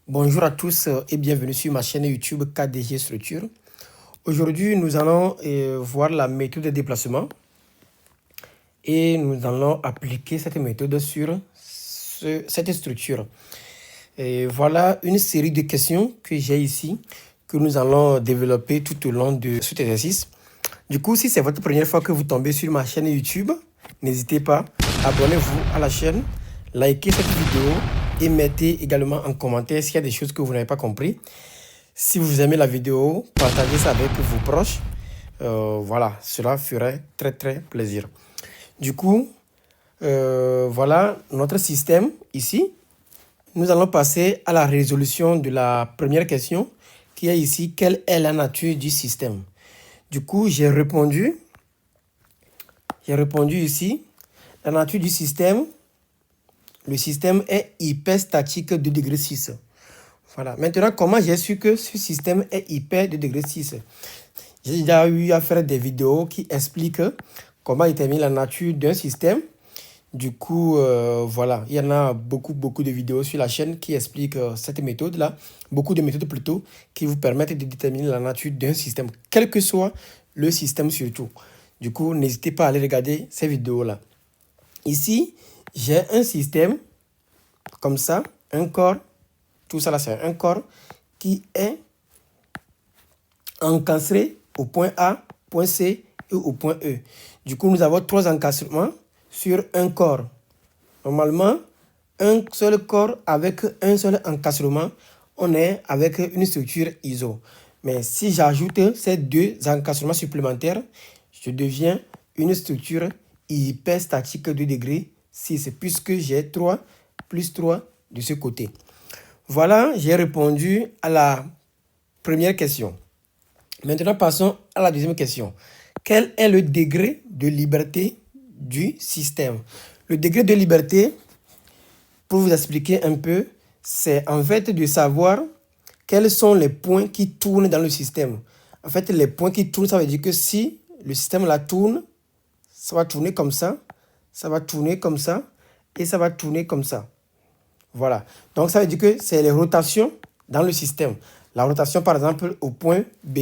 Bonjour à tous et bienvenue sur ma chaîne YouTube KDG Structure. Aujourd'hui, nous allons voir la méthode de déplacement et nous allons appliquer cette méthode sur cette structure. Et voilà une série de questions que j'ai ici que nous allons développer tout au long de cet exercice. Du coup, si c'est votre première fois que vous tombez sur ma chaîne YouTube, n'hésitez pas, abonnez-vous à la chaîne, likez cette vidéo et mettez également en commentaire s'il y a des choses que vous n'avez pas compris. Si vous aimez la vidéo, partagez ça avec vos proches. Voilà, cela ferait très plaisir. Du coup, voilà notre système ici. Nous allons passer à la résolution de la première question qui est ici. Quelle est la nature du système? Du coup, j'ai répondu ici. La nature du système, le système est hyperstatique de degré 6. Voilà. Maintenant, comment j'ai su que ce système est hyper de degré 6? J'ai déjà eu à faire des vidéos qui expliquent comment déterminer la nature d'un système. Du coup, voilà, il y en a beaucoup de vidéos sur la chaîne qui expliquent cette méthode-là. Beaucoup de méthodes plutôt qui vous permettent de déterminer la nature d'un système, quel que soit le système surtout. Du coup, n'hésitez pas à aller regarder ces vidéos-là. Ici, j'ai un système comme ça, un corps. Tout ça là, c'est un corps qui est encastré au point A, point C et au point E. Du coup, nous avons 3 encastrements sur un corps. Normalement, un seul corps avec un seul encastrement, on est avec une structure ISO. Mais si j'ajoute ces 2 encastrements supplémentaires, je deviens une structure hyperstatique de degré 6, puisque j'ai 3 plus 3 de ce côté. Voilà, j'ai répondu à la première question. Maintenant, passons à la deuxième question. Quel est le degré de liberté du système? Le degré de liberté, pour vous expliquer un peu, c'est en fait de savoir quels sont les points qui tournent dans le système. En fait, les points qui tournent, ça veut dire que si le système la tourne, ça va tourner comme ça, ça va tourner comme ça, et ça va tourner comme ça. Voilà. Donc, ça veut dire que c'est les rotations dans le système. La rotation, par exemple, au point B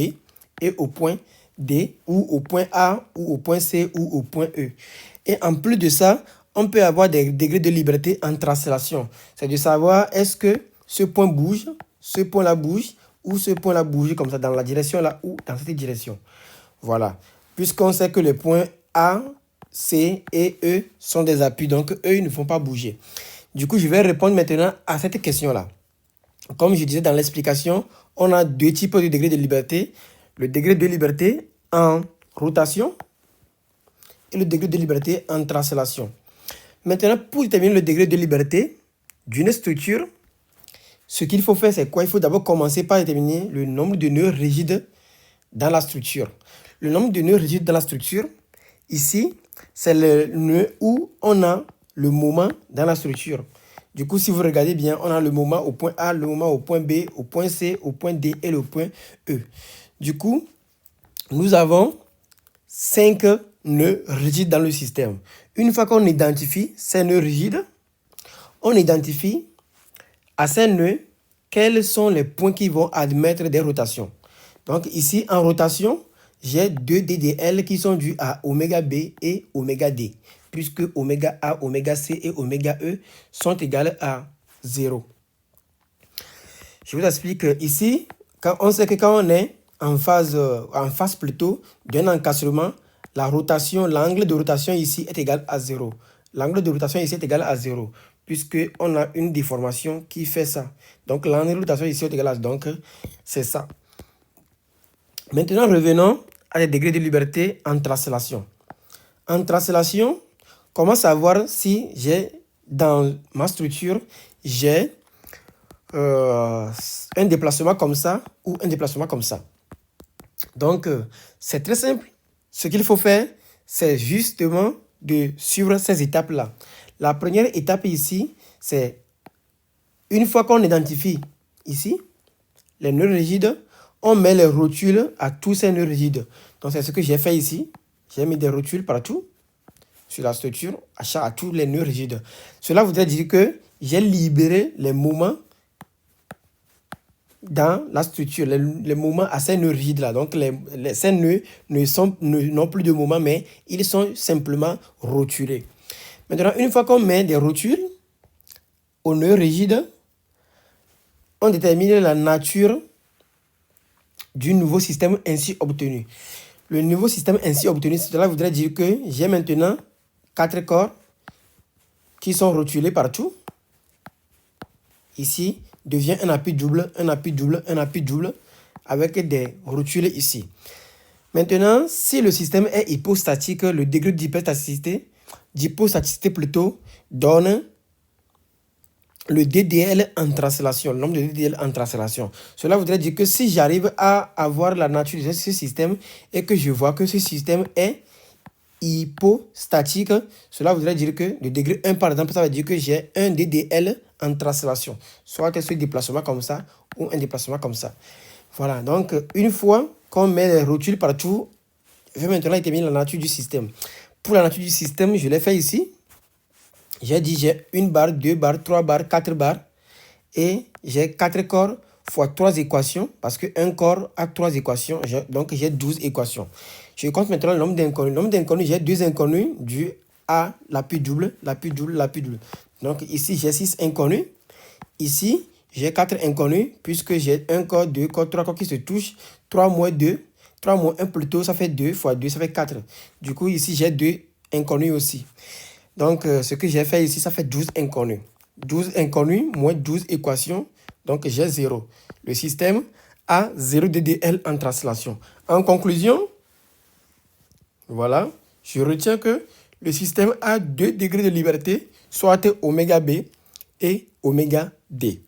et au point D, ou au point A, ou au point C, ou au point E. Et en plus de ça, on peut avoir des degrés de liberté en translation. C'est de savoir est-ce que ce point bouge, ce point-là bouge, ou ce point-là bouge comme ça, dans la direction là, ou dans cette direction. Voilà. Puisqu'on sait que les points A, C et E sont des appuis, donc eux, ils ne vont pas bouger. Du coup, je vais répondre maintenant à cette question-là. Comme je disais dans l'explication, on a 2 types de degrés de liberté. Le degré de liberté en rotation et le degré de liberté en translation. Maintenant, pour déterminer le degré de liberté d'une structure, ce qu'il faut faire, c'est quoi? Il faut d'abord commencer par déterminer le nombre de nœuds rigides dans la structure. Le nombre de nœuds rigides dans la structure, ici, c'est le nœud où on a le moment dans la structure. Du coup, si vous regardez bien, on a le moment au point A, le moment au point B, au point C, au point D et le point E. Du coup, nous avons 5 nœuds rigides dans le système. Une fois qu'on identifie ces nœuds rigides, on identifie à ces nœuds quels sont les points qui vont admettre des rotations. Donc ici, en rotation, j'ai 2 DDL qui sont dus à oméga B et oméga D, puisque oméga A, oméga C et oméga E sont égales à 0. Je vous explique ici, on sait que quand on est en face plutôt d'un encastrement, la rotation, l'angle de rotation ici est égal à 0. L'angle de rotation ici est égal à 0, puisqu'on a une déformation qui fait ça. Donc l'angle de rotation ici est égal à 0. Donc c'est ça. Maintenant, revenons à les degrés de liberté en translation. En translation, comment savoir si dans ma structure, j'ai un déplacement comme ça ou un déplacement comme ça? Donc, c'est très simple. Ce qu'il faut faire, c'est justement de suivre ces étapes-là. La première étape ici, c'est une fois qu'on identifie ici les nœuds rigides, on met les rotules à tous ces nœuds rigides. Donc, c'est ce que j'ai fait ici. J'ai mis des rotules partout sur la structure à tous les nœuds rigides. Cela voudrait dire que j'ai libéré les moments dans la structure, les moments à ces nœuds rigides là. Donc, ces nœuds n'ont plus de moments, mais ils sont simplement rotulés. Maintenant, une fois qu'on met des rotules aux nœuds rigides, on détermine la nature du nouveau système ainsi obtenu. Le nouveau système ainsi obtenu, cela voudrait dire que j'ai maintenant 4 corps qui sont rotulés partout. Ici, devient un appui double, un appui double, un appui double, avec des rotules ici. Maintenant, si le système est hypostatique, le degré d'hypostaticité plutôt, donne le DDL en translation, le nombre de DDL en translation. Cela voudrait dire que si j'arrive à avoir la nature de ce système et que je vois que ce système est hypostatique, cela voudrait dire que le degré 1 par exemple, ça veut dire que j'ai un DDL en translation, soit ce déplacement comme ça ou un déplacement comme ça. Voilà, donc une fois qu'on met les rotules partout, je vais maintenant déterminer la nature du système. Pour la nature du système, je l'ai fait ici. J'ai dit j'ai 1 barre, 2 barres, 3 barres, 4 barres et j'ai 4 corps fois 3 équations parce qu'un corps a 3 équations, donc j'ai 12 équations. Je compte maintenant le nombre d'inconnus. Le nombre d'inconnus, j'ai 2 inconnus dû à l'appui double, l'appui double, l'appui double. Donc ici, j'ai 6 inconnus. Ici, j'ai 4 inconnus puisque j'ai un corps, 2 corps, 3 corps qui se touchent. 3 moins 2, 3 moins 1 plutôt, ça fait 2 fois 2, ça fait 4. Du coup, ici, j'ai 2 inconnus aussi. Donc, ce que j'ai fait ici, ça fait 12 inconnus. 12 inconnus moins 12 équations, donc j'ai 0. Le système a 0 DDL en translation. En conclusion, voilà, je retiens que le système a 2 degrés de liberté, soit oméga B et oméga D.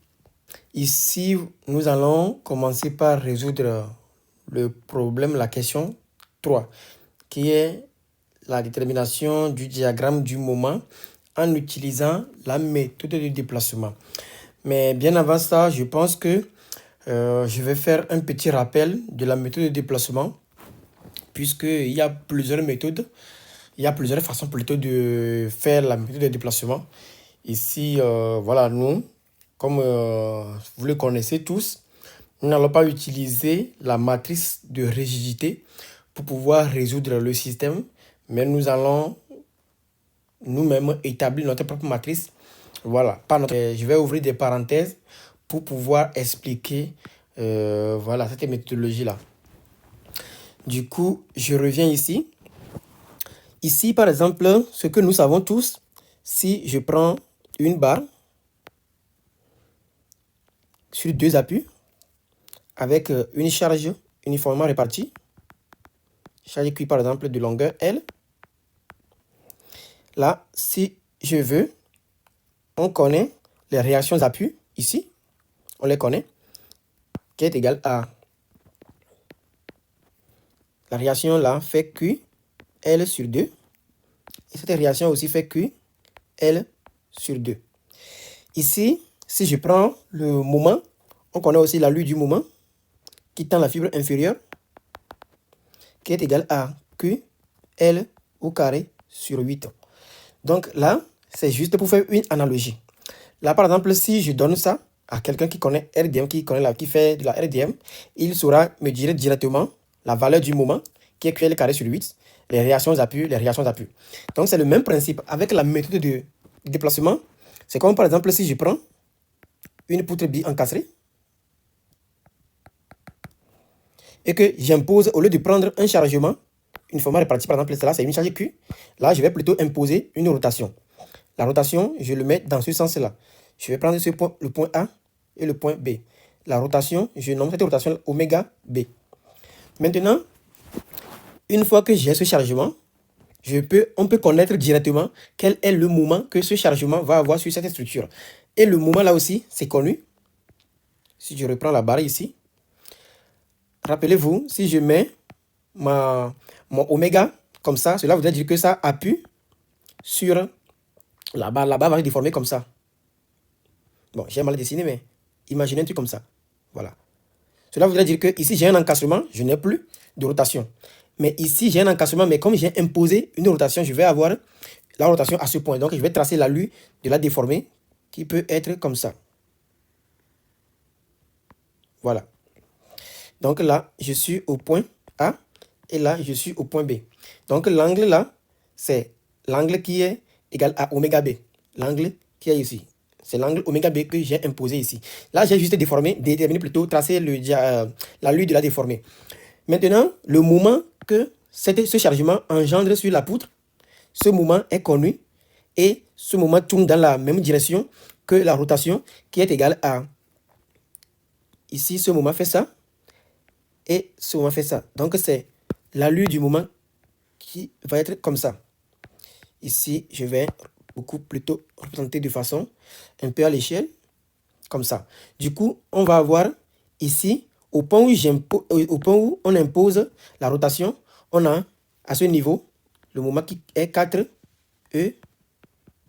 Ici, nous allons commencer par résoudre le problème, la question 3, qui est la détermination du diagramme du moment en utilisant la méthode de déplacement. Mais bien avant ça, je pense que je vais faire un petit rappel de la méthode de déplacement, puisqu'il y a plusieurs méthodes, il y a plusieurs façons plutôt de faire la méthode de déplacement. Ici, voilà, nous, comme vous le connaissez tous, nous n'allons pas utiliser la matrice de rigidité pour pouvoir résoudre le système, mais nous allons nous-mêmes établir notre propre matrice. Voilà, je vais ouvrir des parenthèses pour pouvoir expliquer voilà, cette méthodologie-là. Du coup, je reviens ici. Ici, par exemple, ce que nous savons tous, si je prends une barre sur 2 appuis avec une charge uniformément répartie, charge Q par exemple de longueur L. Là, si je veux, on connaît les réactions d'appui ici, on les connaît, qui est égal à la réaction là fait Q L sur 2. Et cette réaction aussi fait Q L sur 2. Ici, si je prends le moment, on connaît aussi la lue du moment qui tend la fibre inférieure, qui est égal à Q L au carré sur 8. Donc là, c'est juste pour faire une analogie. Là, par exemple, si je donne ça à quelqu'un qui connaît RDM, qui fait de la RDM, il saura me dire directement la valeur du moment, qui est QL carré sur 8, les réactions d'appui, les réactions d'appui. Donc, c'est le même principe. Avec la méthode de déplacement, c'est comme par exemple, si je prends une poutre bi-encastrée et que j'impose, au lieu de prendre un chargement, une forme répartie, par exemple, là, c'est une charge Q, là, je vais plutôt imposer une rotation. La rotation, je le mets dans ce sens-là. Je vais prendre ce point, le point A et le point B. La rotation, je nomme cette rotation oméga B. Maintenant, une fois que j'ai ce chargement, on peut connaître directement quel est le moment que ce chargement va avoir sur cette structure. Et le moment là aussi, c'est connu. Si je reprends la barre ici, rappelez-vous, si je mets mon oméga comme ça, cela voudrait dire que ça appuie sur la barre. La barre va se déformer comme ça. Bon, j'ai mal dessiné, mais imaginez un truc comme ça. Voilà. Cela voudrait dire que ici, j'ai un encastrement, je n'ai plus de rotation. Mais ici, j'ai un encastrement, mais comme j'ai imposé une rotation, je vais avoir la rotation à ce point. Donc, je vais tracer la lue de la déformée qui peut être comme ça. Voilà. Donc là, je suis au point A et là, je suis au point B. Donc l'angle là, c'est l'angle qui est égal à oméga B. L'angle qui est ici. C'est l'angle oméga B que j'ai imposé ici. Là, j'ai juste déterminé plutôt, tracé la lui de la déformée. Maintenant, le moment que ce chargement engendre sur la poutre, ce moment est connu et ce moment tourne dans la même direction que la rotation qui est égale à, ici, ce moment fait ça et ce moment fait ça. Donc, c'est l'allure du moment qui va être comme ça. Ici, je vais beaucoup plutôt représenter de façon un peu à l'échelle, comme ça. Du coup, on va avoir ici, au point où on impose la rotation, on a à ce niveau le moment qui est 4E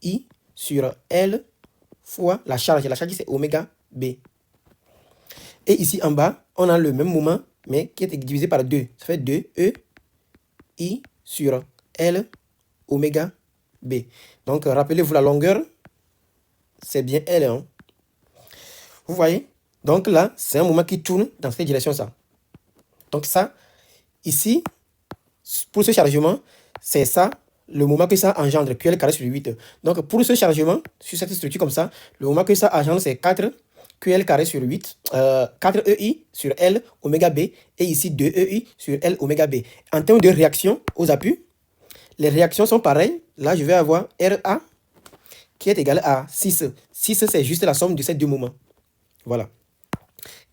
I sur L fois la charge. La charge, c'est oméga B. Et ici en bas, on a le même moment, mais qui est divisé par 2. Ça fait 2E I sur L oméga B. Donc, rappelez-vous la longueur, c'est bien L. Hein? Vous voyez? Donc là, c'est un moment qui tourne dans cette direction-là. Donc ça, ici, pour ce chargement, c'est ça, le moment que ça engendre, QL carré sur 8. Donc pour ce chargement, sur cette structure comme ça, le moment que ça engendre, c'est 4 QL carré sur 8, 4 EI sur L oméga B, et ici 2 EI sur L oméga B. En termes de réaction aux appuis, les réactions sont pareilles. Là, je vais avoir RA qui est égal à 6. 6, c'est juste la somme de ces deux moments. Voilà.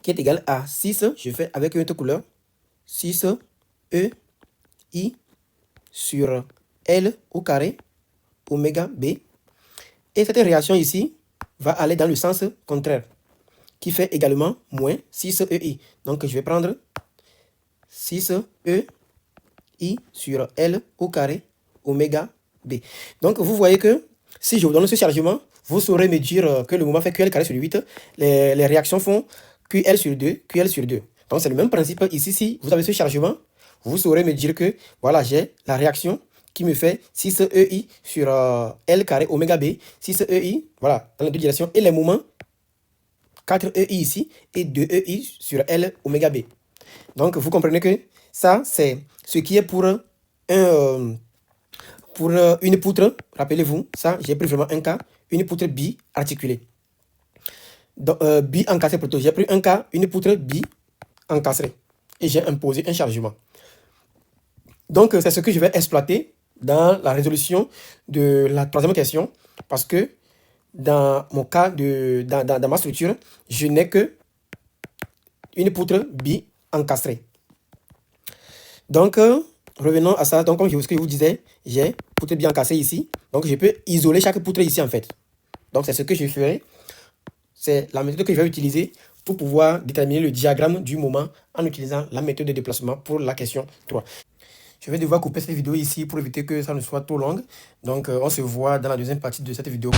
Qui est égal à 6, je fais avec une autre couleur, 6 E I sur L au carré oméga B. Et cette réaction ici va aller dans le sens contraire, qui fait également moins 6 EI. Donc je vais prendre 6 EI sur L au carré oméga B. Donc vous voyez que si je vous donne ce chargement, vous saurez me dire que le moment fait QL carré sur 8, les réactions font QL sur 2, QL sur 2. Donc c'est le même principe ici. Si vous avez ce chargement, vous saurez me dire que voilà, j'ai la réaction qui me fait 6 EI sur L carré oméga B, 6 EI, voilà, dans les deux directions, et les moments 4 EI ici et 2 EI sur L oméga B. Donc vous comprenez que ça, c'est ce qui est pour une poutre, rappelez-vous, ça, j'ai pris vraiment un cas, une poutre bi-articulée. Donc, bi-encastrée plutôt. J'ai pris un cas, une poutre bi-encastrée. Et j'ai imposé un chargement. Donc, c'est ce que je vais exploiter dans la résolution de la troisième question. Parce que dans mon cas, dans ma structure, je n'ai que une poutre bi-encastrée. Donc, revenons à ça. Donc, comme ce que je vous disais, j'ai poutre bien cassée ici. Donc, je peux isoler chaque poutre ici, en fait. Donc, c'est ce que je ferai. C'est la méthode que je vais utiliser pour pouvoir déterminer le diagramme du moment en utilisant la méthode de déplacement pour la question 3. Je vais devoir couper cette vidéo ici pour éviter que ça ne soit trop longue. Donc, on se voit dans la deuxième partie de cette vidéo.